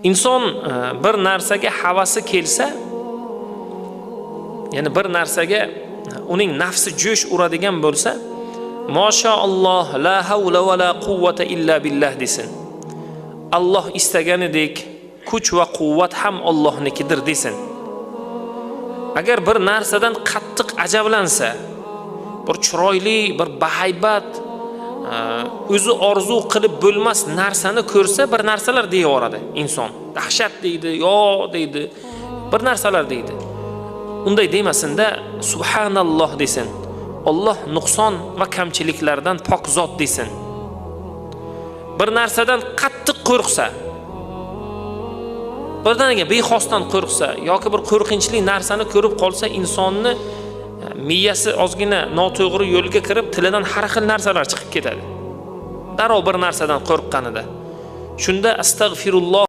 inson bir narsaga havasi kelsa, ya'ni bir narsaga uning nafsi jo'sh uradigan bo'lsa, Mashalloh la havla va la quvvata illa billah desin. Alloh istaganidek kuch va quvvat ham Allohnikidir desin. Agar bir narsadan qattiq ajablansa, bir chiroyli, bir bahaybat, o'zi orzu qilib bo'lmas narsani ko'rsa, bir narsalar deyaveradi inson. Dahshat deydi, yo deydi, bir narsalar deydi. Unday demasinda subhanalloh desin. Alloh nuqson va kamchiliklardan pok zot desin. Bir narsadan qattiq qo'rqsa, birdaniga bexosdan qo'rqsa yoki bir qo'rqinchli narsani ko'rib qolsa, insonni miyasi ozgina noto'g'ri yo'lga kirib, tilidan har xil narsalar chiqib ketadi. Darrov bir narsadan qo'rqqanida. Shunda astagfirulloh